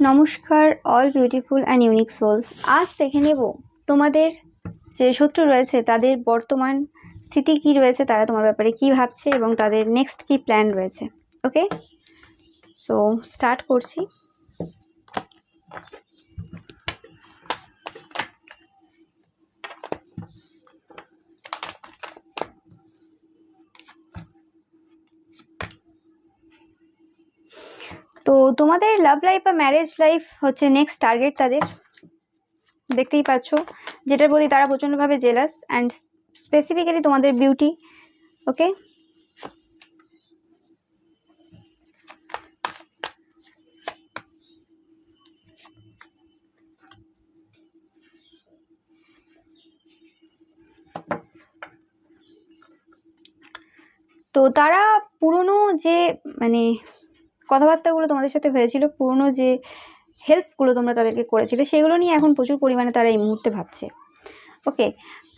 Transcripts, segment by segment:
নমস্কার all beautiful and unique souls. আজ দেখে নেব তোমাদের যে শত্রু রয়েছে তাদের বর্তমান স্থিতি কি রয়েছে, তারা তোমার ব্যাপারে কি ভাবছে এবং তাদের নেক্সট কি প্ল্যান রয়েছে। ওকে, সো স্টার্ট করছি। তো তোমাদের লাভ লাইফ বা ম্যারেজ লাইফ হচ্ছে নেক্সট টার্গেট তাদের, দেখতেই পাচ্ছ, যেটার প্রতি তারা প্রচণ্ডভাবে জেলাস অ্যান্ড স্পেসিফিক্যালি তোমাদের বিউটি। ওকে, তো তারা পুরনো যে কথাবার্তাগুলো তোমাদের সাথে হয়েছিল, পুরনো যে হেল্পগুলো তোমরা তাদেরকে করেছিলে, সেগুলো নিয়ে এখন প্রচুর পরিমাণে তারা এই মুহূর্তে ভাবছে। ওকে,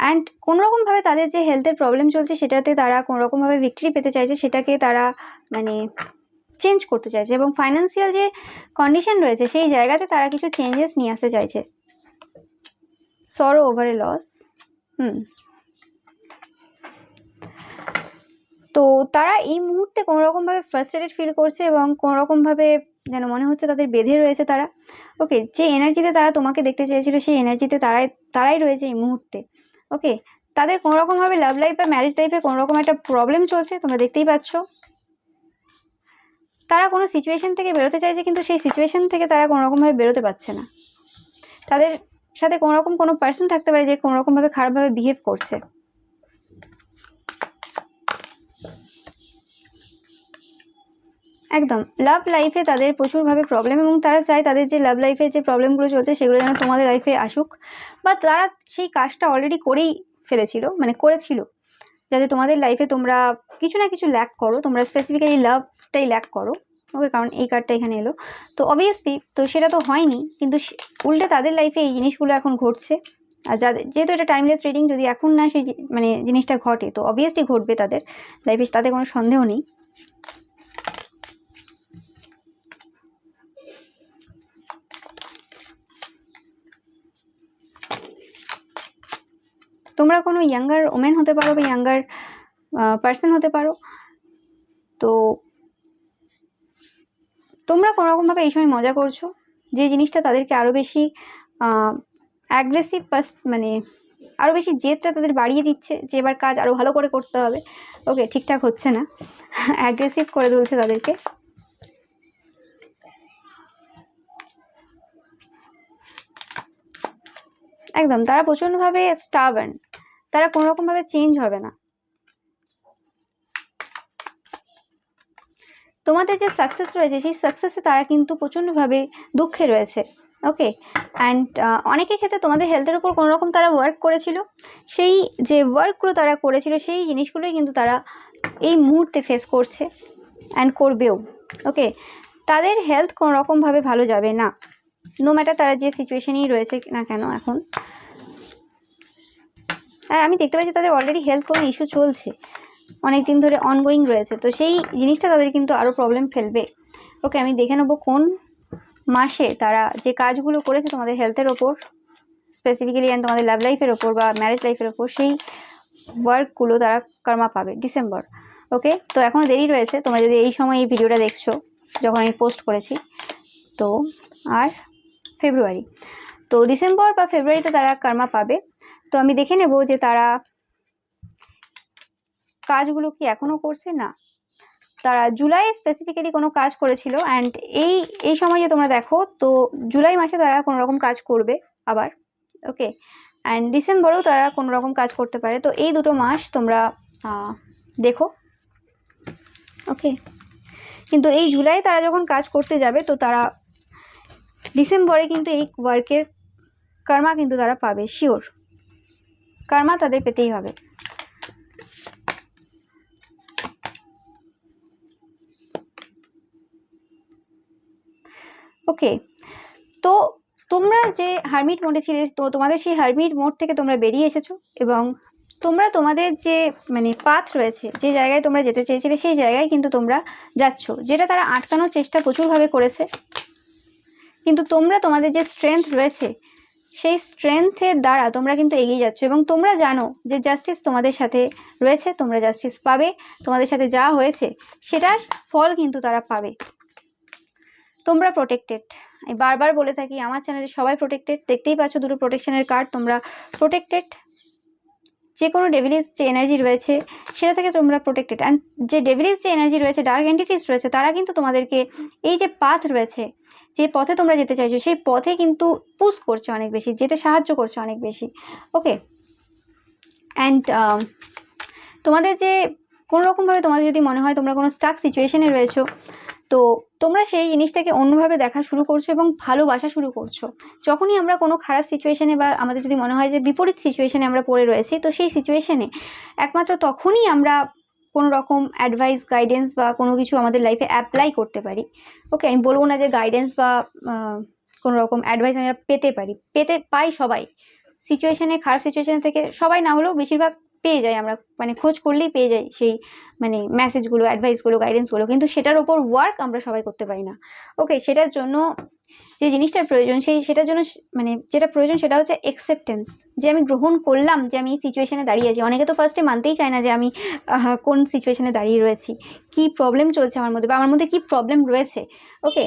অ্যান্ড কোনোরকমভাবে তাদের যে হেলথের প্রবলেম চলছে সেটাতে তারা কোনোরকমভাবে ভিক্টরি পেতে চাইছে, সেটাকে তারা চেঞ্জ করতে চাইছে, এবং ফাইন্যান্সিয়াল যে কন্ডিশন রয়েছে সেই জায়গাতে তারা কিছু চেঞ্জেস নিয়ে আসতে চাইছে। সরো ওভার এ লস। তো তারা এই মুহূর্তে কোনোরকমভাবে ফ্রাস্ট্রেটেড ফিল করছে এবং কোনোরকমভাবে যেন মনে হচ্ছে তাদের বেঁধে রয়েছে তারা। ওকে, যে এনার্জিতে তারা তোমাকে দেখতে চেয়েছিল সেই এনার্জিতে তারাই রয়েছে এই মুহূর্তে। ওকে, তাদের কোনোরকমভাবে লাভ লাইফ বা ম্যারেজ লাইফে কোনোরকম একটা প্রবলেম চলছে, তোমরা দেখতেই পাচ্ছ। তারা কোনো সিচুয়েশন থেকে বেরোতে চাইছে, কিন্তু সেই সিচুয়েশন থেকে তারা কোনোরকমভাবে বেরোতে পারছে না। তাদের সাথে কোনো পার্সন থাকতে পারে যে কোনোরকমভাবে খারাপভাবে বিহেভ করছে। একদম লাভ লাইফে তাদের প্রচুরভাবে প্রবলেম, এবং তারা চায় তাদের যে লাভ লাইফে যে প্রবলেমগুলো চলছে সেগুলো যেন তোমাদের লাইফে আসুক, বা তারা সেই কাজটা অলরেডি করেই ফেলেছিল, করেছিল, যাতে তোমাদের লাইফে তোমরা কিছু না কিছু ল্যাক করো, তোমরা স্পেসিফিক্যালি লাভটাই ল্যাক করো। ওকে, কারণ এই কার্ডটা এখানে এলো, তো অবভিয়াসলি তো সেটা তো হয়নি, কিন্তু উল্টে তাদের লাইফে এই জিনিসগুলো এখন ঘটছে। আর যেহেতু এটা টাইমলেস রিডিং, যদি এখন না সেই জিনিসটা ঘটে তো অবভিয়াসলি ঘটবে তাদের লাইফে, তাতে কোনো সন্দেহ নেই। তোমরা কোনো ইয়াঙ্গার ওমেন হতে পারো বা ইয়াঙ্গার পার্সন হতে পারো। তো তোমরা কোনোরকমভাবে এই সময় মজা করছো, যে জিনিসটা তাদেরকে আরও বেশি অ্যাগ্রেসিভ আরও বেশি জেদটা তাদের বাড়িয়ে দিচ্ছে, যে এবার কাজ আরও ভালো করে করতে হবে। ওকে, ঠিকঠাক হচ্ছে না, অ্যাগ্রেসিভ করে তুলছে তাদেরকে। একদম, তারা প্রচণ্ডভাবে স্টাবার্ন, তারা কোনোরকমভাবে চেঞ্জ হবে না। তোমাদের যে সাকসেস রয়েছে সেই সাকসেসে তারা কিন্তু প্রচণ্ডভাবে দুঃখে রয়েছে। ওকে, অ্যান্ড অনেকের ক্ষেত্রে তোমাদের হেলথের উপর কোনোরকম তারা ওয়ার্ক করেছিল, সেই যে ওয়ার্কগুলো তারা করেছিল সেই জিনিসগুলোই কিন্তু তারা এই মুহূর্তে ফেস করছে অ্যান্ড করবেও। ওকে, তাদের হেলথ কোনোরকমভাবে ভালো যাবে না, নো ম্যাটার তারা যে সিচুয়েশনেই রয়েছে না কেন এখন। আর আমি দেখতে পাচ্ছি তাদের অলরেডি হেলথ কোনো ইস্যু চলছে, অনেক দিন ধরে অনগোয়িং রয়েছে, তো সেই জিনিসটা তাদের কিন্তু আরও প্রবলেম ফেলবে। ওকে, আমি দেখে নেবো কোন মাসে তারা যে কাজগুলো করেছে তোমাদের হেলথের ওপর স্পেসিফিক্যালি, অ্যান্ড তোমাদের লাভ লাইফের ওপর বা ম্যারেজ লাইফের ওপর, সেই ওয়ার্কগুলো তারা কর্মা পাবে। ডিসেম্বর। ওকে, তো এখনও দেরি রয়েছে, তোমরা যদি এই সময় এই ভিডিওটা দেখছো যখন আমি পোস্ট করেছি, তো আর ফেব্রুয়ারি, তো ডিসেম্বর বা ফেব্রুয়ারিতে তারা কর্মা পাবে। তো আমি দেখে নেব যে তারা কাজগুলো কি এখনও করছে না। তারা জুলাই স্পেসিফিক্যালি কোনো কাজ করেছিল, অ্যান্ড এই সময় যে তোমরা দেখো, তো জুলাই মাসে তারা কোনো রকম কাজ করবে আবার। ওকে, অ্যান্ড ডিসেম্বরেও তারা কোনো রকম কাজ করতে পারে। তো এই দুটো মাস তোমরা দেখো। ওকে, কিন্তু এই জুলাই তারা যখন কাজ করতে যাবে, তো তারা ডিসেম্বরে কিন্তু এই ওয়ার্কের কর্মা কিন্তু তারা পাবে, শিওর কর্মা তাদের পেতেই হবে। ওকে, তো তোমরা যে হারমিট মোডে ছিলে, তো তোমাদের সেই হারমিট মোড থেকে তোমরা বেরিয়ে এসেছো, এবং তোমরা তোমাদের যে পাথ রয়েছে, যে জায়গায় তোমরা যেতে চেয়েছিলে সেই জায়গায় কিন্তু তোমরা যাচ্ছ, যেটা তারা আটকানোর চেষ্টা প্রচুরভাবে করেছে, কিন্তু তোমরা তোমাদের যে স্ট্রেংথ রয়েছে সেই স্ট্রেংথের দ্বারা তোমরা কিন্তু এগিয়ে যাচ্ছ এবং তোমরা জানো যে জাস্টিস তোমাদের সাথে রয়েছে, তোমরা জাস্টিস পাবে, তোমাদের সাথে যা হয়েছে সেটার ফল কিন্তু তারা পাবে। তোমরা প্রোটেক্টেড, আমি বারবার বলে থাকি আমার চ্যানেলে সবাই প্রোটেক্টেড, দেখতেই পাচ্ছ দুটো প্রোটেকশনের কার্ড, তোমরা প্রোটেক্টেড। যে কোনো ডেভিলিস যে এনার্জি রয়েছে সেটা থেকে তোমরা প্রোটেক্টেড। অ্যান্ড যে ডেভিলিস যে এনার্জি রয়েছে, ডার্ক এন্টিটিস রয়েছে, তারা কিন্তু তোমাদেরকে এই যে পাথ রয়েছে, যে পথে তোমরা যেতে চাইছো সেই পথে কিন্তু পুশ করছে অনেক বেশি, যেতে সাহায্য করছে অনেক বেশি। ওকে, অ্যান্ড তোমাদের যে কোনোরকমভাবে তোমাদের যদি মনে হয় তোমরা কোনো স্টাক সিচুয়েশনে রয়েছো, তো তোমরা সেই জিনিসটাকে অন্যভাবে দেখা শুরু করছো এবং ভালোবাসা শুরু করছো। যখনই আমরা কোনো খারাপ সিচুয়েশনে বা আমাদের যদি মনে হয় যে বিপরীত সিচুয়েশনে আমরা পড়ে রয়েছি, তো সেই সিচুয়েশনে একমাত্র তখনই আমরা কোনো রকম অ্যাডভাইস, গাইডেন্স বা কোনো কিছু আমাদের লাইফে অ্যাপ্লাই করতে পারি। ওকে, আমি বলবো না যে গাইডেন্স বা কোনো রকম অ্যাডভাইস আমরা পেতে পাই সবাই সিচুয়েশনে, খারাপ সিচুয়েশনে থেকে সবাই না হলেও বেশিরভাগ পেয়ে যাই আমরা, মানে খোঁজ করলেই পেয়ে যাই সেই মানে মেসেজগুলো, অ্যাডভাইসগুলো, গাইডেন্সগুলো, কিন্তু সেটার ওপর ওয়ার্ক আমরা সবাই করতে পারি না। ওকে, সেটার জন্য যে জিনিসটার প্রয়োজন সেটার জন্য মানে যেটা প্রয়োজন সেটা হচ্ছে অ্যাকসেপ্টেন্স, যে আমি গ্রহণ করলাম যে আমি এই সিচুয়েশনে দাঁড়িয়ে আছি। অনেকে তো ফার্স্টে মানতেই চায় না যে আমি কোন সিচুয়েশনে দাঁড়িয়ে রয়েছি, কি প্রবলেম চলছে আমার মধ্যে বা আমার মধ্যে কি প্রবলেম রয়েছে। ওকে,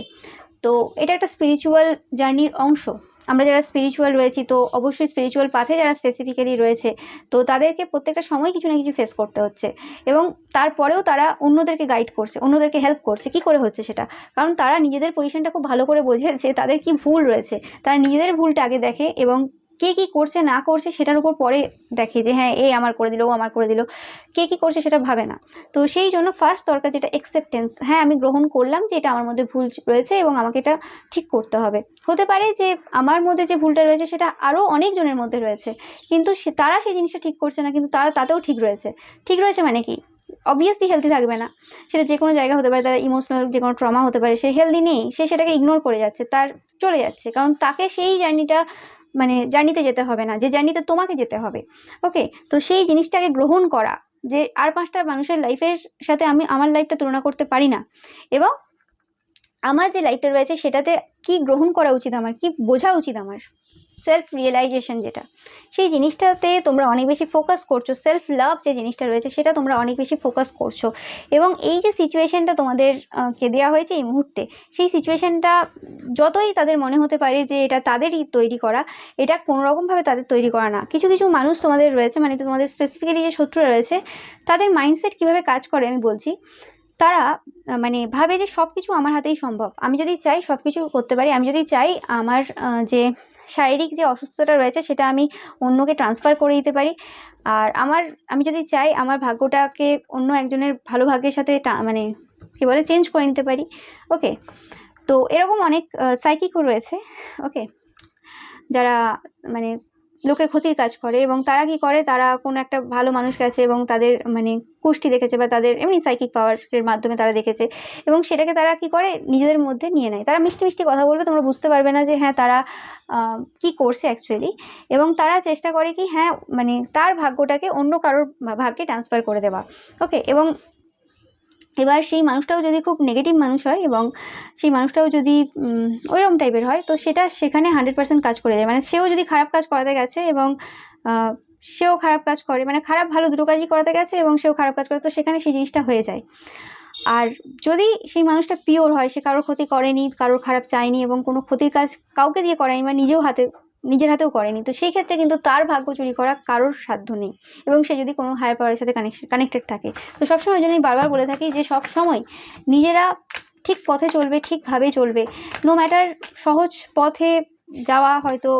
তো এটা একটা স্পিরিচুয়াল জার্নির অংশ। আমরা যারা স্পিরিচুয়াল রয়েছি, তো অবশ্যই স্পিরিচুয়াল পাথে যারা স্পেসিফিক্যালি রয়েছে, তো তাদেরকে প্রত্যেকটা সময় কিছু না কিছু ফেস করতে হচ্ছে এবং তারপরেও তারা অন্যদেরকে গাইড করছে, অন্যদেরকে হেল্প করছে। কি করে হচ্ছে সেটা? কারণ তারা নিজেদের পজিশনটা খুব ভালো করে বোঝেছে, তাদের কি ভুল রয়েছে, তারা নিজেদের ভুলটা আগে দেখে এবং কে কী করছে না করছে সেটার উপর পরে দেখে যে হ্যাঁ এ আমার করে দিল, ও আমার করে দিল, কে কী করছে সেটা ভাবে না। তো সেই জন্য ফার্স্ট দরকার যেটা অ্যাকসেপ্টেন্স। হ্যাঁ, আমি গ্রহণ করলাম যে এটা আমার মধ্যে ভুল রয়েছে এবং আমাকে এটা ঠিক করতে হবে। হতে পারে যে আমার মধ্যে যে ভুলটা রয়েছে সেটা আরও অনেকজনের মধ্যে রয়েছে, কিন্তু তারা সেই জিনিসটা ঠিক করছে না, কিন্তু তারা তাতেও ঠিক রয়েছে। ঠিক রয়েছে মানে কি? অবভিয়াসলি হেলদি থাকবে না, সেটা যে কোনো জায়গা হতে পারে, তার ইমোশনাল যে কোনো ট্রমা হতে পারে, সে হেলদি নেই, সে সেটাকে ইগনোর করে যাচ্ছে, তার চলে যাচ্ছে, কারণ তাকে সেই জার্নিটা মানে জার্নিতে যেতে হবে না যে জার্নিতে তোমাকে যেতে হবে। ওকে, তো সেই জিনিসটাকে গ্রহণ করা যে আর 5টা মানুষের লাইফের সাথে আমি আমার লাইফটা তুলনা করতে পারি না এবং আমার যে লাইফটা রয়েছে সেটাতে কি গ্রহণ করা উচিত, আমার কি বোঝা উচিত, আমার সেলফ রিয়েলাইজেশন যেটা, সেই জিনিসটাতে তোমরা অনেক বেশি ফোকাস করছো। সেলফ লাভ যে জিনিসটা রয়েছে সেটা তোমরা অনেক বেশি ফোকাস করছো এবং এই যে সিচুয়েশনটা তোমাদের কে দেওয়া হয়েছে এই মুহূর্তে, সেই সিচুয়েশনটা যতই তাদের মনে হতে পারে যে এটা তাদেরই তৈরি করা, এটা কোনোরকমভাবে তাদের তৈরি করা না। কিছু কিছু মানুষ তোমাদের রয়েছে, মানে তোমাদের স্পেসিফিক্যালি যে শত্রুরা রয়েছে, তাদের মাইন্ডসেট কীভাবে কাজ করে আমি বলছি। তারা মানে ভাবে যে সব কিছু আমার হাতেই সম্ভব, আমি যদি চাই সব কিছু করতে পারি, আমি যদি চাই আমার যে শারীরিক যে অসুস্থতা রয়েছে সেটা আমি অন্যকে ট্রান্সফার করে দিতে পারি, আর আমি যদি চাই আমার ভাগ্যটাকে অন্য একজনের ভালো ভাগ্যের সাথে মানে কী বলে চেঞ্জ করে নিতে পারি। ওকে, তো এরকম অনেক সাইকিকও রয়েছে। ওকে, যারা মানে লোকের ক্ষতির কাজ করে এবং তারা কি করে, তারা কোনো একটা ভালো মানুষ গেছে এবং তাদের মানে কুষ্টি দেখেছে বা তাদের এমনি সাইকিক পাওয়ারের মাধ্যমে তারা দেখেছে এবং সেটাকে তারা কি করে নিজেদের মধ্যে নিয়ে নেয়। তারা মিষ্টি মিষ্টি কথা বলবে, তোমরা বুঝতে পারবে না যে হ্যাঁ তারা কি করছে অ্যাকচুয়ালি, এবং তারা চেষ্টা করে কি হ্যাঁ মানে তার ভাগ্যটাকে অন্য কারোর ভাগ্যে ট্রান্সফার করে দেওয়া। ওকে, এবং এবার সেই মানুষটাও যদি খুব নেগেটিভ মানুষ হয় এবং সেই মানুষটাও যদি ওইরকম টাইপের হয়, তো সেটা সেখানে 100% কাজ করে যায়। মানে সেও যদি খারাপ কাজ করাতে গেছে এবং সেও খারাপ কাজ করে, মানে খারাপ ভালো দুটো কাজই করাতে গেছে এবং সেও খারাপ কাজ করে, তো সেখানে সেই জিনিসটা হয়ে যায়। আর যদি সেই মানুষটা পিওর হয়, সে কারোর ক্ষতি করেনি, কারোর খারাপ চায়নি এবং কোনো ক্ষতির কাজ কাউকে দিয়ে করেনি বা নিজের হাতেও করেনি, তো সেই ক্ষেত্রে কিন্তু তার ভাগ্য চুরি করা কারোর সাধ্য নেই এবং সে যদি কোনো হায়ার পাওয়ারের সাথে কানেক্টেড থাকে। তো সবসময় ওই জন্যই বারবার বলে থাকি যে সবসময় নিজেরা ঠিক পথে চলবে, ঠিকভাবে চলবে। নো ম্যাটার সহজ পথে যাওয়া হয়তো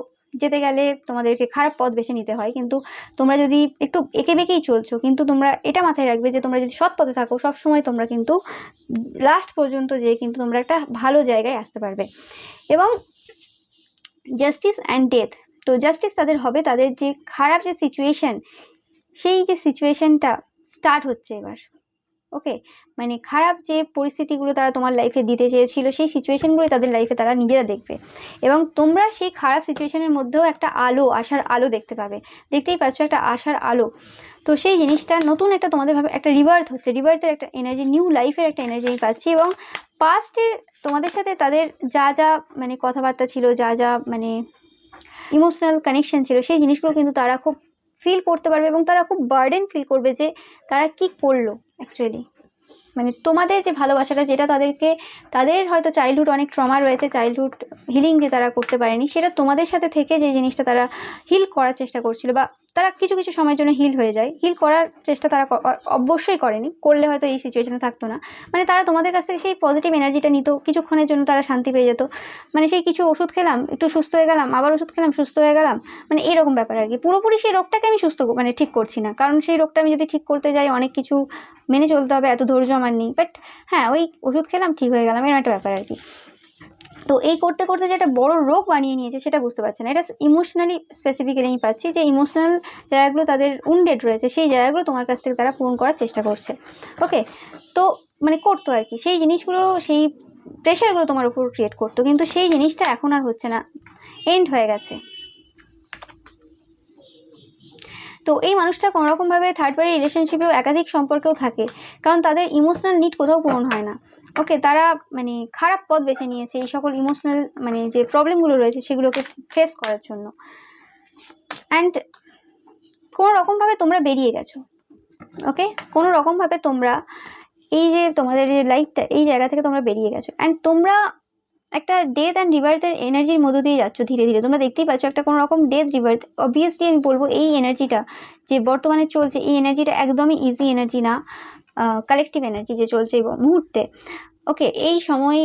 যেতে গেলে তোমাদেরকে খারাপ পথ বেছে নিতে হয়, কিন্তু তোমরা যদি একটু এঁকে বেঁকেই চলছো, কিন্তু তোমরা এটা মাথায় রাখবে যে তোমরা যদি সৎ পথে থাকো সবসময় তোমরা কিন্তু লাস্ট পর্যন্ত যেয়ে কিন্তু তোমরা একটা ভালো জায়গায় আসতে পারবে। এবং জাস্টিস অ্যান্ড ডেথ, তো জাস্টিস তাদের হবে, তাদের যে খারাপ যে সিচুয়েশন, সেই যে সিচুয়েশনটা স্টার্ট হচ্ছে এবার, ওকে, মানে খারাপ যে পরিস্থিতিগুলো তারা তোমার লাইফে দিতে চেয়েছিল সেই সিচুয়েশনগুলোই তাদের লাইফে তারা নিজেরা দেখবে, এবং তোমরা সেই খারাপ সিচুয়েশনের মধ্যেও একটা আলো, আশার আলো দেখতে পাবে। দেখতেই পাচ্ছ একটা আশার আলো। তো সেই জিনিসটা নতুন একটা তোমাদের ভাবে একটা রিবার্থ হচ্ছে, রিবার্থের একটা এনার্জি, নিউ লাইফের একটা এনার্জি আমি পাচ্ছি। এবং পাস্টের তোমাদের সাথে তাদের যা যা মানে কথাবার্তা ছিল, যা যা মানে ইমোশনাল কানেকশন ছিল, সেই জিনিসগুলো কিন্তু তারা খুব ফিল করতে পারবে, এবং তারা খুব বার্ডেন ফিল করবে যে তারা কি করলো অ্যাকচুয়ালি। মানে তোমাদের যে ভালোবাসাটা, যেটা তাদেরকে, তাদের হয়তো চাইল্ডহুড অনেক ট্রমা রয়েছে, চাইল্ডহুড হিলিং যে তারা করতে পারেনি, সেটা তোমাদের সাথে থেকে যে জিনিসটা তারা হিল করার চেষ্টা করছিল, বা তারা কিছু কিছু সময়ের জন্য হিল হয়ে যায়, হিল করার চেষ্টা তারা অবশ্যই করেনি, করলে হয়তো এই সিচুয়েশনে থাকতো না। মানে তারা তোমাদের কাছ থেকে সেই পজিটিভ এনার্জিটা নিত, কিছুক্ষণের জন্য তারা শান্তি পেয়ে যেত। মানে সেই কিছু ওষুধ খেলাম, একটু সুস্থ হয়ে গেলাম, আবার ওষুধ খেলাম, সুস্থ হয়ে গেলাম, মানে এরকম ব্যাপার আর কি। পুরোপুরি সেই রোগটাকে আমি সুস্থ মানে ঠিক করছি না, কারণ সেই রোগটা আমি যদি ঠিক করতে যাই অনেক কিছু মেনে চলতে হবে, এত ধৈর্য আমার নেই। বাট হ্যাঁ, ওই ওষুধ খেলাম, ঠিক হয়ে গেলাম, এরকম একটা ব্যাপার আর কি। তো এই করতে করতে যে একটা বড় রোগ বানিয়ে নিয়েছে সেটা বুঝতে পারছে না। এটা ইমোশনালি স্পেসিফিক্যালি আমি পাচ্ছি যে ইমোশনাল জায়গাগুলো তাদের উন্ডেড রয়েছে, সেই জায়গাগুলো তোমার কাছ থেকে তারা পূরণ করার চেষ্টা করছে। ওকে, তো মানে করতো আর কি, সেই জিনিসগুলো, সেই প্রেশারগুলো তোমার উপর ক্রিয়েট করতো, কিন্তু সেই জিনিসটা এখন আর হচ্ছে না, এন্ড হয়ে গেছে। তো এই মানুষটা কোনোরকমভাবে থার্ড পার্টি রিলেশনশিপেও একাধিক সম্পর্কেও থাকে, কারণ তাদের ইমোশনাল নিড কোথাও পূরণ হয় না। ওকে, তারা মানে খারাপ পথ বেছে নিয়েছে এই সকল ইমোশনাল মানে যে প্রবলেমগুলো রয়েছে সেগুলোকে ফেস করার জন্য। অ্যান্ড কোনো রকমভাবে তোমরা বেরিয়ে গেছো। ওকে, কোনো রকমভাবে তোমরা এই যে তোমাদের যে লাইফটা, এই জায়গা থেকে তোমরা বেরিয়ে গেছো। অ্যান্ড তোমরা একটা ডেথ অ্যান্ড রিবার্থের এনার্জির মধ্য দিয়ে যাচ্ছ ধীরে ধীরে। তোমরা দেখতেই পাচ্ছ একটা কোনো রকম ডেথ রিবার্থ। অবভিয়াসলি আমি বলবো এই এনার্জিটা যে বর্তমানে চলছে, এই এনার্জিটা একদমই ইজি এনার্জি না, কালেকটিভ এনার্জি যে চলছে এই মুহূর্তে। ওকে, এই সময়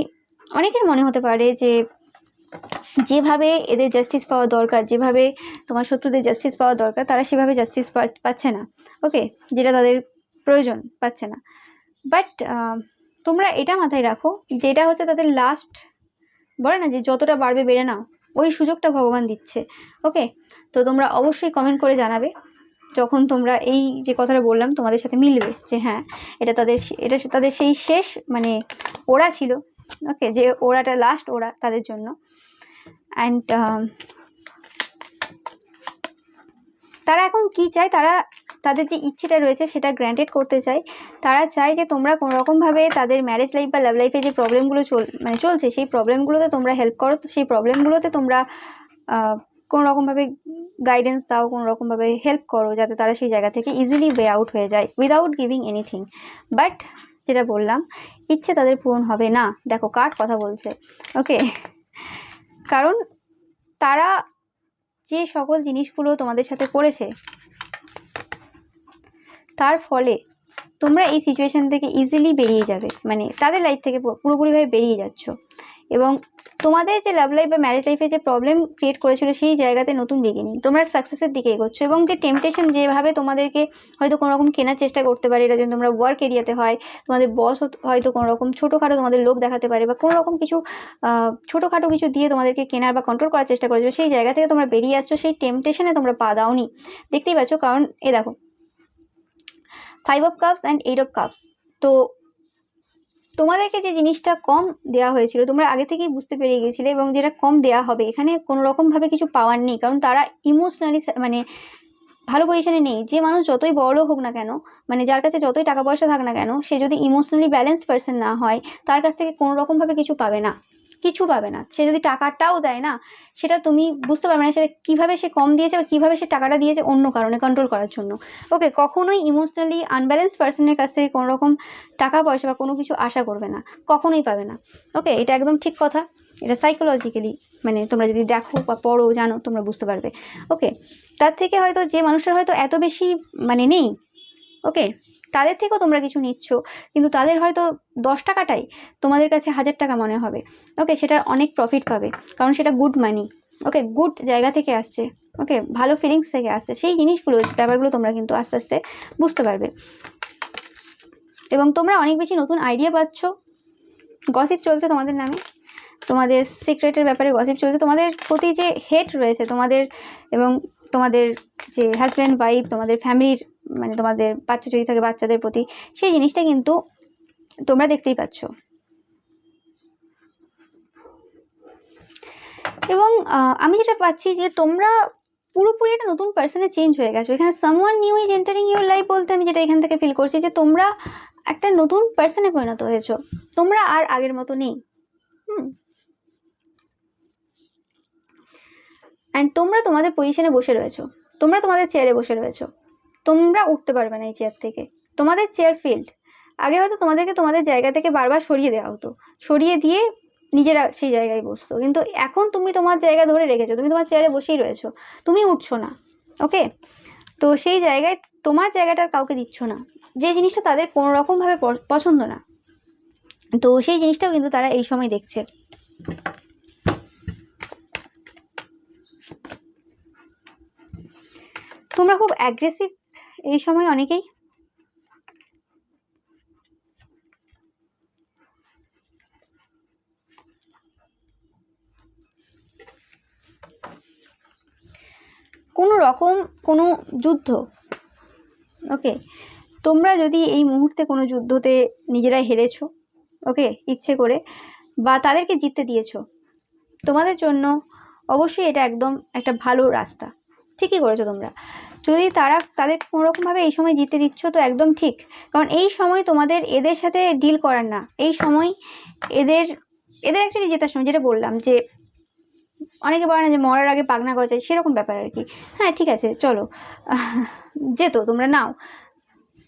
অনেকের মনে হতে পারে যে যেভাবে এদের জাস্টিস পাওয়া দরকার, যেভাবে তোমার শত্রুদের জাস্টিস পাওয়া দরকার, তারা সেভাবে জাস্টিস পাচ্ছে না। ওকে, যেটা তাদের প্রয়োজন পাচ্ছে না। বাট তোমরা এটা মাথায় রাখো, যেটা হচ্ছে তাদের লাস্ট, বলে না যে যতটা বাড়বে বেড়ে নাও, ওই সুযোগটা ভগবান দিচ্ছে। ওকে, তো তোমরা অবশ্যই কমেন্ট করে জানাবে যখন তোমরা এই যে কথাটা বললাম তোমাদের সাথে মিলবে, যে হ্যাঁ এটা তাদের সেই শেষ মানে ওরা ছিল। ওকে, যে ওরাটা লাস্ট ওরা তাদের জন্য। অ্যান্ড তারা এখন কি চায়, তারা তাদের যে ইচ্ছেটা রয়েছে সেটা গ্র্যান্টেড করতে চায়। তারা চায় যে তোমরা কোনোরকমভাবে তাদের ম্যারেজ লাইফ বা লাভ লাইফে যে প্রবলেমগুলো চলছে সেই প্রবলেমগুলোতে তোমরা হেল্প করো, সেই প্রবলেমগুলোতে তোমরা কোনোরকমভাবে গাইডেন্স দাও, কোনোরকমভাবে হেল্প করো, যাতে তারা সেই জায়গা থেকে ইজিলি ওয়ে আউট হয়ে যায় উইদাউট গিভিং এনিথিং। বাট যেটা বললাম, ইচ্ছে তাদের পূরণ হবে না। দেখো কার্ড কথা বলছে। ওকে, কারণ তারা যে সকল জিনিসগুলো তোমাদের সাথে করেছে তার ফলে তোমরা এই সিচুয়েশন থেকে ইজিলি বেরিয়ে যাবে, মানে তাদের লাইফ থেকে পুরোপুরিভাবে বেরিয়ে যাচ্ছ। এবং তোমাদের যে লাভ লাইফ বা ম্যারেজ লাইফে যে প্রবলেম ক্রিয়েট করেছিল সেই জায়গাতে নতুন বিগিনিং, তোমরা সাকসেসের দিকে এগোচ্ছ। এবং যে টেম্পটেশন যেভাবে তোমাদেরকে হয়তো কোনো রকম কেনার চেষ্টা করতে পারে, এটা যদি তোমরা ওয়ার্ক এরিয়াতে হয়, তোমাদের বস হয়তো কোনো রকম ছোটোখাটো তোমাদের লোভ দেখাতে পারে, বা কোনো রকম কিছু ছোটোখাটো কিছু দিয়ে তোমাদেরকে কেনার বা কন্ট্রোল করার চেষ্টা করেছো, সেই জায়গা থেকে তোমরা বেরিয়ে আসছো, সেই টেম্পটেশনে তোমরা পা দাওনি। দেখতেই পাচ্ছ, কারণ এ দেখো 5 of Cups and 8 of Cups। তো তোমাদেরকে যে জিনিসটা কম দেওয়া হয়েছিল তোমরা আগে থেকেই বুঝতে পেরে গেছিলে, এবং যেটা কম দেওয়া হবে এখানে কোনো রকমভাবে কিছু পাওয়ার নেই, কারণ তারা ইমোশনালি মানে ভালো পজিশনে নেই। যে মানুষ যতই বড়লোক হোক না কেন, মানে যার কাছে যতই টাকা পয়সা থাক না কেন, সে যদি ইমোশনালি ব্যালেন্স পারসন না হয়, তার কাছ থেকে কোনো রকমভাবে কিছু পাবে না, কিছু পাবে না। সে যদি টাকাটাও দেয় না, সেটা তুমি বুঝতে পারবে না সেটা কীভাবে সে কম দিয়েছে, বা কীভাবে সে টাকাটা দিয়েছে অন্য কারণে কন্ট্রোল করার জন্য। ওকে, কখনোই ইমোশনালি আনব্যালেন্সড পার্সনের কাছ থেকে কোনো রকম টাকা পয়সা বা কোনো কিছু আশা করবে না, কখনোই পাবে না। ওকে, এটা একদম ঠিক কথা, এটা সাইকোলজিক্যালি মানে তোমরা যদি দেখো বা পড়ো জানো তোমরা বুঝতে পারবে। ওকে, তার থেকে হয়তো যে মানুষটার হয়তো এত বেশি মানে নেই, ওকে, তাদের থেকেও তোমরা কিছু নিচ্ছ, কিন্তু তাদের হয়তো 10 টাকাটাই তোমাদের কাছে 1000 টাকা মনে হবে। ওকে, সেটার অনেক প্রফিট পাবে, কারণ সেটা গুড মানি। ওকে, গুড জায়গা থেকে আসছে। ওকে, ভালো ফিলিংস থেকে আসছে। সেই জিনিসগুলো ব্যাপারগুলো তোমরা কিন্তু আস্তে আস্তে বুঝতে পারবে, এবং তোমরা অনেক বেশি নতুন আইডিয়া পাচ্ছ। গসিপ চলছে তোমাদের নামে, তোমাদের সিক্রেটের ব্যাপারে গসিপ চলছে, তোমাদের প্রতি যে হেট রয়েছে তোমাদের এবং তোমাদের যে হাজব্যান্ড ওয়াইফ, তোমাদের ফ্যামিলির মানে তোমাদের বাচ্চা যদি থাকে বাচ্চাদের প্রতি, সেই জিনিসটা কিন্তু তোমরা দেখতেই পাচ্ছ। এবং আমি যেটা পাচ্ছি যে তোমরা পুরোপুরি একটা নতুন পার্সনে চেঞ্জ হয়ে গেছো। এখানে someone new is entering your life বলতে আমি যেটা এখান থেকে ফিল করছি যে তোমরা একটা নতুন পার্সনে পরিণত হয়েছো, তোমরা আর আগের মতো নেই। অ্যান্ড তোমরা তোমাদের পজিশনে বসে রয়েছো, তোমরা তোমাদের চেয়ারে বসে রয়েছো, তোমরা উঠতে পারবে না এই চেয়ার থেকে, তোমাদের চেয়ার ফিল্ড। আগে হয়তো তোমাদেরকে তোমাদের জায়গা থেকে বারবার সরিয়ে দেওয়া হতো, সরিয়ে দিয়ে নিজেরা সেই জায়গায় বসতো, কিন্তু এখন তুমি তোমার জায়গা ধরে রেখেছো, তুমি তোমার চেয়ারে বসেই রয়েছো, তুমি উঠছো না। ওকে, তো সেই জায়গায় তোমার জায়গাটা কাউকে দিচ্ছ না, যে জিনিসটা তাদের কোনো রকমভাবে পছন্দ না, তো সেই জিনিসটাও কিন্তু তারা এই সময় দেখছে। তোমরা খুব অ্যাগ্রেসিভ এই সময় অনেকেই। কোনো রকম কোনো যুদ্ধ, ওকে, তোমরা যদি এই মুহূর্তে কোনো যুদ্ধতে নিজেরাই হেরেছো, ওকে, ইচ্ছে করে, বা তাদেরকে জিততে দিয়েছো, তোমাদের জন্য অবশ্যই এটা একদম একটা ভালো রাস্তা, ঠিকই করেছো তোমরা। যদি তাদের কোনোরকমভাবে এই সময় জিততে দিচ্ছ তো একদম ঠিক, কারণ এই সময় তোমাদের এদের সাথে ডিল করার না, এই সময় এদের অ্যাকচুয়ালি জেতার সময়, যেটা বললাম যে অনেকে বলে না যে মরার আগে পাগনা গজায়, সেরকম ব্যাপার আর কি। হ্যাঁ ঠিক আছে, চলো যেত, তোমরা নাও,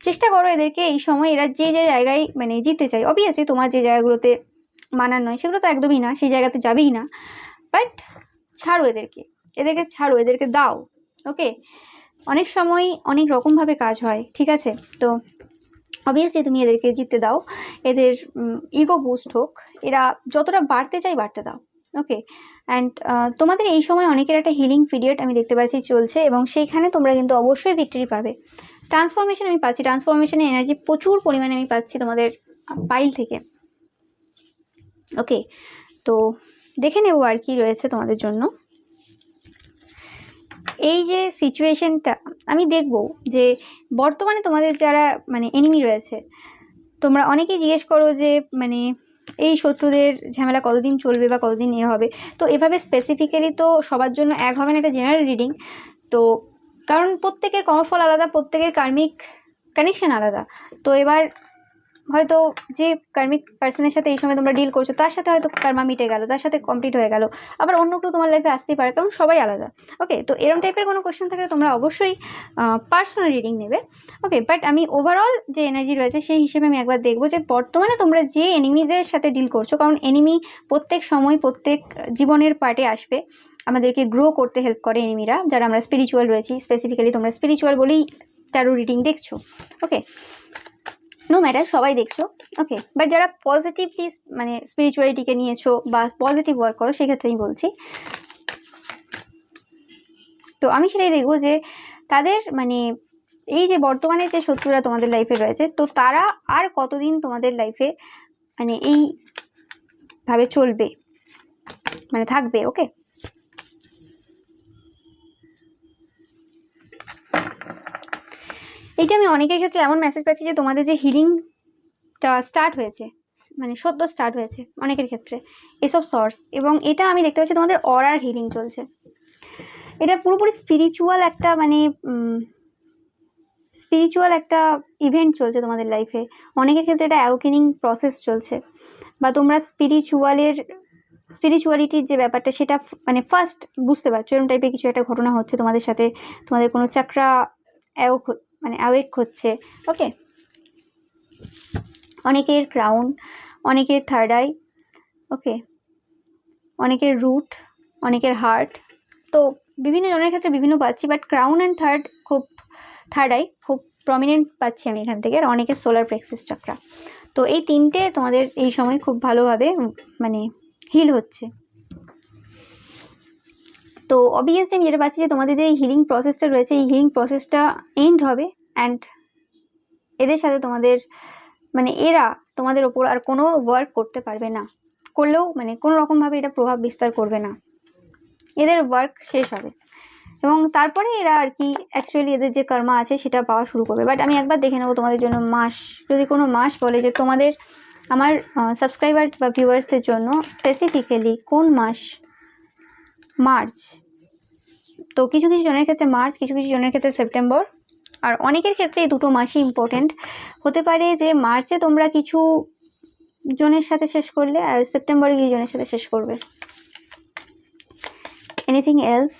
চেষ্টা করো এদেরকে এই সময়, এরা যে যে জায়গায় মানে জিততে চাই, অবভিয়াসলি তোমার যে জায়গাগুলোতে মানার নয় সেগুলো তো একদমই না, সেই জায়গাতে যাবেই না, বাট ছাড়ো এদেরকে ছাড়ো, এদেরকে দাও। ওকে, অনেক সময় অনেক রকমভাবে কাজ হয়, ঠিক আছে, তো অবভিয়াসলি তুমি এদেরকে জিততে দাও, এদের ইগো বুস্ট হোক, এরা যতটা বাড়তে চাই বাড়তে দাও। ওকে, অ্যান্ড তোমাদের এই সময় অনেকের একটা হিলিং পিরিয়ড আমি দেখতে পাচ্ছি চলছে, এবং সেইখানে তোমরা কিন্তু অবশ্যই ভিক্টরি পাবে। ট্রান্সফরমেশন আমি পাচ্ছি, ট্রান্সফরমেশনের এনার্জি প্রচুর পরিমাণে আমি পাচ্ছি তোমাদের পাইল থেকে। ওকে, তো দেখে নেবো আর কি রয়েছে তোমাদের জন্য। এই যে সিচুয়েশনটা আমি দেখব যে বর্তমানে তোমাদের যারা মানে এনিমি রয়েছে, তোমরা অনেকেই জিজ্ঞেস করো যে মানে এই শত্রুদের ঝামেলা কতদিন চলবে বা কতদিন এ হবে, তো এভাবে স্পেসিফিক্যালি তো সবার জন্য এক হবে না, এটা জেনারেল রিডিং, তো কারণ প্রত্যেকের কর্মফল আলাদা, প্রত্যেকের কার্মিক কানেকশন আলাদা, তো এবার হয়তো যে কার্মিক পার্সনের সাথে এই সময় তোমরা ডিল করছো তার সাথে হয়তো কার্মা মিটে গেল, তার সাথে কমপ্লিট হয়ে গেল, আবার অন্য কেউ তোমার লাইফে আসতেই পারে, কারণ সবাই আলাদা। ওকে, তো এরকম টাইপের কোনো কোয়েশ্চেন থাকলে তোমরা অবশ্যই পার্সোনাল রিডিং নেবে। ওকে, বাট আমি ওভারঅল যে এনার্জি রয়েছে সেই হিসেবে আমি একবার দেখবো যে বর্তমানে তোমরা যে এনিমিদের সাথে ডিল করছো, কারণ এনিমি প্রত্যেক সময় প্রত্যেক জীবনের পার্টে আসবে, আমাদেরকে গ্রো করতে হেল্প করে এনিমিরা, যারা আমরা স্পিরিচুয়াল রয়েছি, স্পেসিফিক্যালি তোমরা স্পিরিচুয়াল বলেই ট্যারো রিডিং দেখছো। ওকে, নো ম্যাটার, সবাই দেখছো। ওকে, বাট যারা পজিটিভলি মানে স্পিরিচুয়ালিটিকে নিয়েছো বা পজিটিভ ওয়ার্ক করো সেক্ষেত্রে আমি বলছি, তো আমি সেটাই দেখবো যে তাদের মানে এই যে বর্তমানে যে শত্রুরা তোমাদের লাইফে রয়েছে, তো তারা আর কতদিন তোমাদের লাইফে মানে এইভাবে চলবে, মানে থাকবে। ওকে, এইটা আমি অনেকের ক্ষেত্রে এমন মেসেজ পাচ্ছি যে তোমাদের যে হিলিংটা স্টার্ট হয়েছে, মানে সদ্য স্টার্ট হয়েছে অনেকের ক্ষেত্রে এসব সোর্স, এবং এটা আমি দেখতে পাচ্ছি তোমাদের অরার হিলিং চলছে, এটা পুরোপুরি স্পিরিচুয়াল একটা মানে স্পিরিচুয়াল একটা ইভেন্ট চলছে তোমাদের লাইফে, অনেকের ক্ষেত্রে এটা অ্যাওকেনিং প্রসেস চলছে, বা তোমরা স্পিরিচুয়ালিটির যে ব্যাপারটা সেটা মানে ফার্স্ট বুঝতে পারছো, এরকম টাইপের কিছু একটা ঘটনা হচ্ছে তোমাদের সাথে, তোমাদের কোনো চাকরা অ্যাওয়েক হচ্ছে। ওকে, অনেকের ক্রাউন, অনেকের থার্ড আই, ওকে, অনেকের রুট, অনেকের হার্ট, তো বিভিন্ন জনের ক্ষেত্রে বিভিন্ন পাচ্ছি, but crown and third eye খুব প্রমিনেন্ট পাচ্ছি আমি এখান থেকে, আর অনেকের সোলার প্লেক্সাস চাকরা, তো এই তিনটে তোমাদের এই সময় খুব ভালোভাবে মানে হিল হচ্ছে। তো অবভিয়াসলি আমি যেটা পাচ্ছি যে তোমাদের যে এই হিলিং প্রসেসটা রয়েছে, এই হিলিং প্রসেসটা এন্ড হবে, অ্যান্ড এদের সাথে তোমাদের মানে এরা তোমাদের ওপর আর কোনো ওয়ার্ক করতে পারবে না, করলেও মানে কোনো রকমভাবে এটা প্রভাব বিস্তার করবে না, এদের ওয়ার্ক শেষ হবে এবং তারপরে এরা আর কি অ্যাকচুয়ালি এদের যে কর্মা আছে সেটা পাওয়া শুরু করবে। বাট আমি একবার দেখে নেবো তোমাদের জন্য মাস, যদি কোনো মাস বলে যে তোমাদের আমার সাবস্ক্রাইবার বা ভিউয়ার্সদের জন্য স্পেসিফিক্যালি কোন মাস, মার্চ। তো কিছু কিছু জনের ক্ষেত্রে মার্চ, কিছু কিছু জনের ক্ষেত্রে সেপ্টেম্বর, আর অনেকের ক্ষেত্রে এই দুটো মাসই ইম্পর্টেন্ট হতে পারে। যে মার্চে তোমরা কিছু জনের সাথে শেষ করলে আর সেপ্টেম্বরে কিছু জনের সাথে শেষ করবে। Anything else?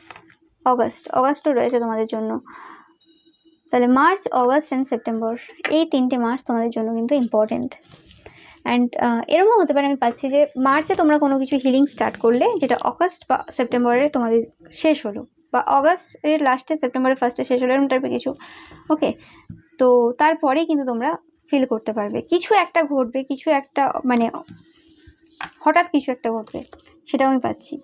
অগাস্টও রয়েছে তোমাদের জন্য। তাহলে মার্চ, অগাস্ট অ্যান্ড সেপ্টেম্বর, এই 3টে মাস তোমাদের জন্য কিন্তু ইম্পর্টেন্ট। অ্যান্ড এরকমও হতে পারে আমি পাচ্ছি যে মার্চে তোমরা কোনো কিছু হিলিং স্টার্ট করলে যেটা অগাস্ট বা সেপ্টেম্বরে তোমাদের শেষ হলো, বা অগাস্টের লাস্টে সেপ্টেম্বরের ফার্স্টে শেষ হলো, এরকম টাইপের কিছু। ওকে, তো তারপরেই কিন্তু তোমরা ফিল করতে পারবে কিছু একটা ঘটবে, কিছু একটা মানে হঠাৎ কিছু একটা ঘটবে, সেটাও আমি পাচ্ছি।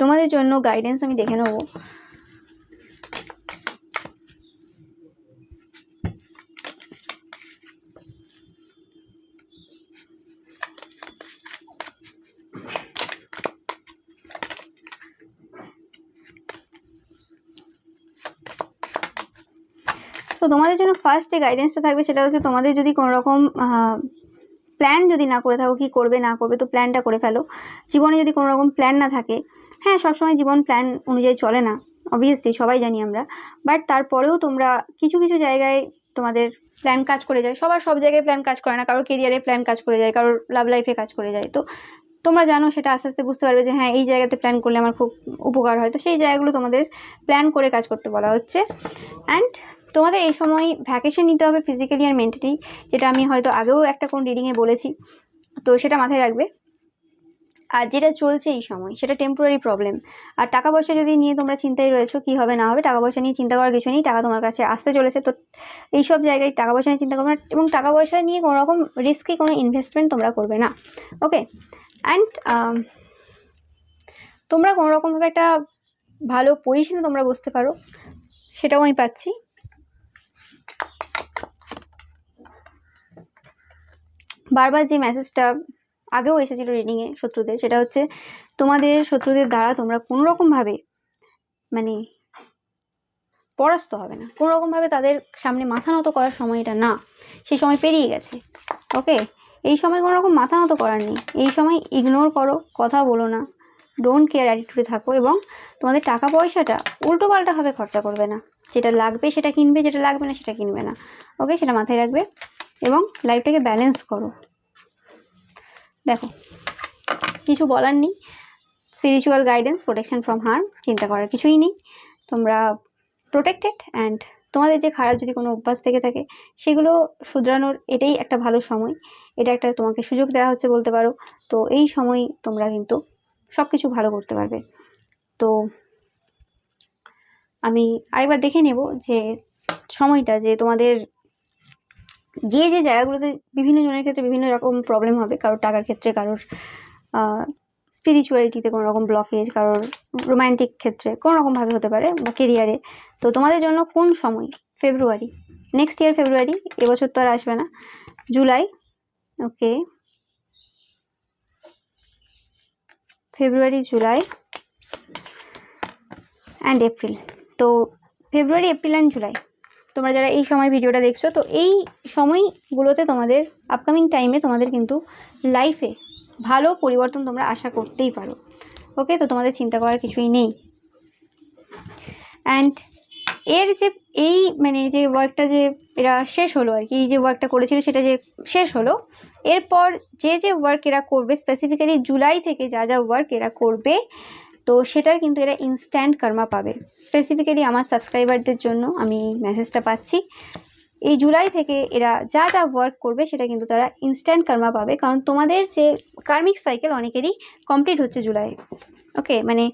তোমাদের জন্য গাইডেন্স আমি দেখে নেব। তো তোমাদের জন্য ফার্স্ট যে গাইডেন্সটা থাকবে সেটা হচ্ছে তোমাদের যদি কোনো রকম প্ল্যান যদি না করে থাকো, কি করবে না করবে, তো প্ল্যানটা করে ফেলো। জীবনে যদি কোনো রকম প্ল্যান না থাকে, হ্যাঁ সবসময় জীবন প্ল্যান অনুযায়ী চলে না, অবভিয়াসলি সবাই জানি আমরা, বাট তারপরেও তোমরা কিছু কিছু জায়গায় তোমাদের প্ল্যান কাজ করে যায়। সবার সব জায়গায় প্ল্যান কাজ করে না, কারোর কেরিয়ারে প্ল্যান কাজ করে যায়, কারোর লাভ লাইফে কাজ করে যায়। তো তোমরা জানো সেটা আস্তে আস্তে বুঝতে পারবে যে হ্যাঁ এই জায়গাতে প্ল্যান করলে আমার খুব উপকার হয়। তো সেই জায়গাগুলো তোমাদের প্ল্যান করে কাজ করতে বলা হচ্ছে। অ্যান্ড তোমাদের এই সময় ভ্যাকেশন নিতে হবে ফিজিক্যালি আর মেন্টালি, যেটা আমি হয়তো আগেও একটা কোন রিডিংয়ে বলেছি, তো সেটা মাথায় রাখবে। আর যেটা চলছে এই সময় সেটা টেম্পোরারি প্রবলেম। আর টাকা পয়সা যদি নিয়ে তোমরা চিন্তায় রয়েছো কী হবে না হবে, টাকা পয়সা নিয়ে চিন্তা করার কিছু নেই, টাকা তোমার কাছে আসতে চলেছে। তো এইসব জায়গায় টাকা পয়সা নিয়ে চিন্তা করবে না, এবং টাকা পয়সা নিয়ে কোনো রকম রিস্কি কোনো ইনভেস্টমেন্ট তোমরা করবে না। ওকে, অ্যান্ড তোমরা কোনো রকমভাবে একটা ভালো পজিশনে তোমরা বসতে পারো, সেটাও আমি পাচ্ছি। বারবার যে মেসেজটা আগেও এসেছিল রিডিংয়ে শত্রুদের, সেটা হচ্ছে তোমাদের শত্রুদের দ্বারা তোমরা কোনো রকমভাবে মানে পরাস্ত হবে না, কোনো রকমভাবে তাদের সামনে মাথা নত করার সময় এটা না, সেই সময় পেরিয়ে গেছে। ওকে, এই সময় কোনো রকম মাথা নত করার নেই, এই সময় ইগনোর করো, কথা বলো না, ডোন্ট কেয়ার অ্যাটিটিউডে থাকো, এবং তোমাদের টাকা পয়সাটা উল্টোপাল্টাভাবে খরচা করবে না। যেটা লাগবে সেটা কিনবে, যেটা লাগবে না সেটা কিনবে না। ওকে, সেটা মাথায় রাখবে এবং লাইফটাকে ব্যালেন্স করো। দেখো কিছু বলার নেই, spiritual guidance, protection from harm, চিন্তা করার কিছুই নেই, তোমরা প্রোটেক্টেড। অ্যান্ড তোমাদের যে খারাপ যদি কোনো অভ্যাস থেকে থাকে সেগুলো শুধরানোর এটাই একটা ভালো সময়, এটা একটা তোমাকে সুযোগ দেওয়া হচ্ছে বলতে পারো। তো এই সময় তোমরা কিন্তু সব কিছু ভালো করতে পারবে। তো আমি আরেকবার দেখে নেব যে সময়টা, যে তোমাদের যে যে জায়গাগুলোতে বিভিন্ন জনের ক্ষেত্রে বিভিন্ন রকম প্রবলেম হবে, কারোর টাকার ক্ষেত্রে, কারোর স্পিরিচুয়ালিটিতে কোনো রকম ব্লকেজ, কারোর রোম্যান্টিক ক্ষেত্রে কোনো রকমভাবে হতে পারে, বা কেরিয়ারে। তো তোমাদের জন্য কোন সময়? ফেব্রুয়ারি, নেক্সট ইয়ার ফেব্রুয়ারি, এবছর তো আর আসবে না, জুলাই। ওকে, ফেব্রুয়ারি, জুলাই অ্যান্ড এপ্রিল। তো ফেব্রুয়ারি, এপ্রিল অ্যান্ড জুলাই, তোমরা যারা এই সময় ভিডিওটা দেখছো, তো এই সময়গুলোতে তোমাদের আপকামিং টাইমে তোমাদের কিন্তু লাইফে ভালো পরিবর্তন তোমরা আশা করতেই পারো। ওকে, তো তোমাদের চিন্তা করার কিছুই নেই। অ্যান্ড এর যে এই মানে যে ওয়ার্কটা যে এরা শেষ হলো আর কি, এই যে ওয়ার্কটা করেছিল সেটা যে শেষ হলো, এরপর যে যে ওয়ার্ক এরা করবে, স্পেসিফিক্যালি জুলাই থেকে যা যা ওয়ার্ক এরা করবে, তো সেটার কিন্তু এরা ইনস্ট্যান্ট কর্মা পাবে। স্পেসিফিক্যালি আমার সাবস্ক্রাইবারদের জন্য আমি মেসেজটা পাচ্ছি, এই জুলাই থেকে এরা যা যা ওয়ার্ক করবে সেটা কিন্তু তারা ইনস্ট্যান্ট কর্মা পাবে, কারণ তোমাদের যে কার্মিক সাইকেল অনেকেরই কমপ্লিট হচ্ছে জুলাই। ওকে, মানে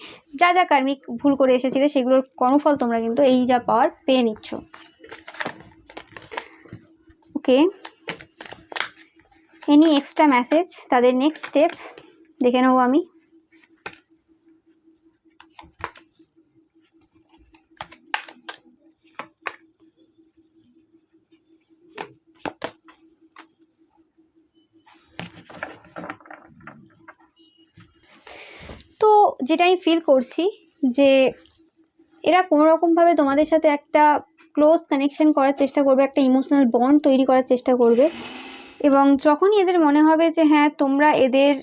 যা যা কার্মিক ভুল করে এসেছিলে সেগুলোর কর্মফল তোমরা কিন্তু এই যা পাওয়ার পেয়ে নিচ্ছ। ওকে, এনি এক্সট্রা মেসেজ, তাদের নেক্সট স্টেপ দেখে নেবো আমি। যেটা আমি ফিল করছি যে এরা কোনো রকমভাবে তোমাদের সাথে একটা ক্লোজ কানেকশন করার চেষ্টা করবে, একটা ইমোশনাল বন্ড তৈরি করার চেষ্টা করবে। এবং যখনই এদের মনে হবে যে হ্যাঁ তোমরা এদের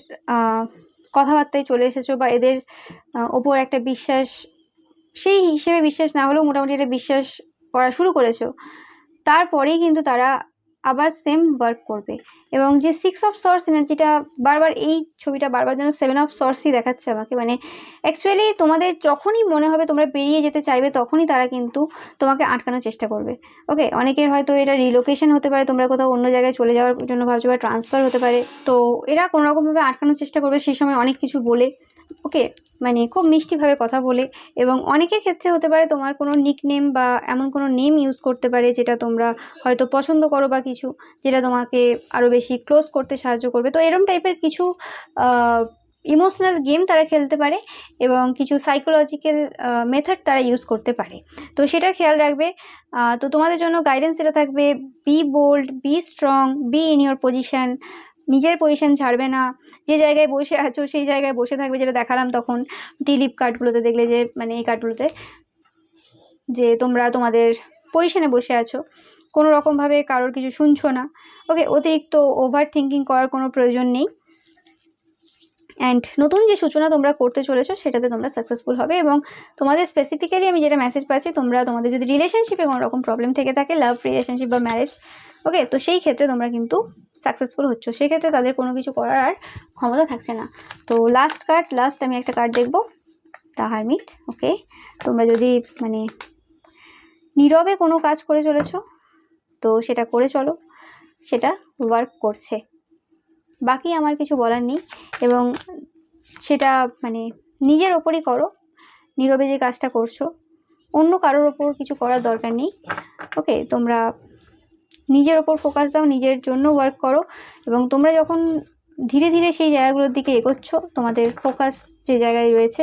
কথাবার্তায় চলে এসেছো বা এদের ওপর একটা বিশ্বাস, সেই হিসেবে বিশ্বাস না হলেও মোটামুটি একটা বিশ্বাস করা শুরু করেছো, তারপরেই কিন্তু তারা আবার সেম ওয়ার্ক করবে। এবং যে 6 অফ সর্স এনার্জিটা বারবার, এই ছবিটা বারবার যেন 7 অফ সর্সই দেখাচ্ছে আমাকে, মানে অ্যাকচুয়ালি তোমাদের যখনই মনে হবে তোমরা বেরিয়ে যেতে চাইবে তখনই তারা কিন্তু তোমাকে আটকানোর চেষ্টা করবে। ওকে, অনেকের হয়তো এটা রিলোকেশন হতে পারে, তোমরা কোথাও অন্য জায়গায় চলে যাওয়ার জন্য ভাবছো, বা ট্রান্সফার হতে পারে। তো এরা কোনোরকমভাবে আটকানোর চেষ্টা করবে সেই সময় অনেক কিছু বলে, ওকে, মানে খুব মিষ্টিভাবে কথা বলে। এবং অনেকের ক্ষেত্রে হতে পারে তোমার কোনো নিকনেম বা এমন কোনো নেম ইউজ করতে পারে যেটা তোমরা হয়তো পছন্দ করো, বা কিছু যেটা তোমাকে আরও বেশি ক্লোজ করতে সাহায্য করবে। তো এরম টাইপের কিছু ইমোশনাল গেম তারা খেলতে পারে এবং কিছু সাইকোলজিক্যাল মেথড তারা ইউজ করতে পারে। তো সেটার খেয়াল রাখবে। তো তোমাদের জন্য গাইডেন্স এটা থাকবে, be bold, be strong, be in your position. নিজের পজিশন ছাড়বে না, যে জায়গায় বসে আছো সেই জায়গায় বসে থাকবে, যেটা দেখালাম তখন টিলিপ কার্ডগুলোতে দেখলে যে, মানে এই কার্ডগুলোতে যে তোমরা তোমাদের পজিশনে বসে আছো, কোনো রকমভাবে কারোর কিছু শুনছো না। ওকে, অতিরিক্ত ওভার থিঙ্কিং করার কোনো প্রয়োজন নেই। অ্যান্ড নতুন যে সূচনা তোমরা করতে চলেছো সেটাতে তোমরা সাকসেসফুল হবে। এবং তোমাদের স্পেসিফিক্যালি আমি যেটা মেসেজ পাচ্ছি, তোমাদের যদি রিলেশনশিপে কোনো রকম প্রবলেম থেকে থাকে, লাভ রিলেশনশিপ বা ম্যারেজ, ওকে, তো সেই ক্ষেত্রে তোমরা কিন্তু সাকসেসফুল হচ্ছ, সেক্ষেত্রে তাদের কোনো কিছু করার আর ক্ষমতা থাকছে না। তো লাস্ট আমি একটা কার্ড দেখবো, দ্য হারমিট। ওকে, তোমরা যদি মানে নীরবে কোনো কাজ করে চলেছো তো সেটা করে চলো, সেটা ওয়ার্ক করছে, বাকি আমার কিছু বলার নেই। এবং সেটা মানে নিজের ওপরই করো, নীরবে যে কাজটা করছো, অন্য কারোর ওপর কিছু করার দরকার নেই। ওকে, তোমরা নিজের ওপর ফোকাস দাও, নিজের জন্য ওয়ার্ক করো। এবং তোমরা যখন ধীরে ধীরে সেই জায়গাগুলোর দিকে এগোচ্ছ, তোমাদের ফোকাস যে জায়গায় রয়েছে,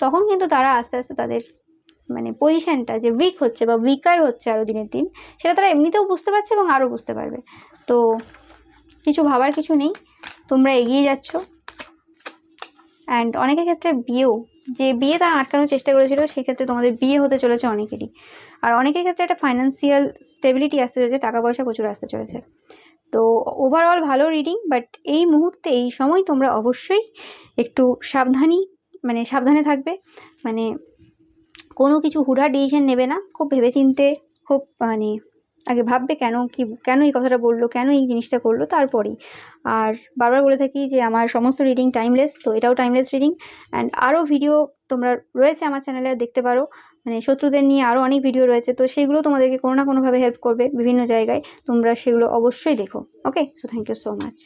তখন কিন্তু তারা আস্তে আস্তে তাদের মানে পজিশনটা যে উইক হচ্ছে বা উইকার হচ্ছে আরও দিনের দিন, সেটা তারা এমনিতেও বুঝতে পারছে এবং আরও বুঝতে পারবে। তো কিছু ভাবার কিছু নেই, তোমরা এগিয়ে যাচ্ছ। অ্যান্ড অনেকের ক্ষেত্রে যে বিয়ে তারা আটকানোর চেষ্টা করেছিল, সেক্ষেত্রে তোমাদের বিয়ে হতে চলেছে অনেকেরই। আর অনেকের ক্ষেত্রে একটা ফাইন্যান্সিয়াল স্টেবিলিটি আসতে চলেছে, টাকা পয়সা প্রচুর আসতে চলেছে। তো ওভারঅল ভালো রিডিং, বাট এই মুহূর্তে এই সময় তোমরা অবশ্যই একটু সাবধানে থাকবে। মানে কোনো কিছু হুড়া ডিসিশন নেবে না, খুব ভেবেচিন্তে, খুব মানে আগে ভাববে কেন এই কথাটা বললো, কেন এই জিনিসটা করলো, তারপরেই। আর বারবার বলে থাকি যে আমার সমস্ত রিডিং টাইমলেস, তো এটাও টাইমলেস রিডিং। অ্যান্ড আরও ভিডিও তোমরা রয়েছে আমার চ্যানেলে, দেখতে পারো, মানে শত্রুদের নিয়ে আরও অনেক ভিডিও রয়েছে, তো সেগুলো তোমাদেরকে কোনো না কোনোভাবে হেল্প করবে বিভিন্ন জায়গায়, তোমরা সেগুলো অবশ্যই দেখো। Okay, so thank you so much.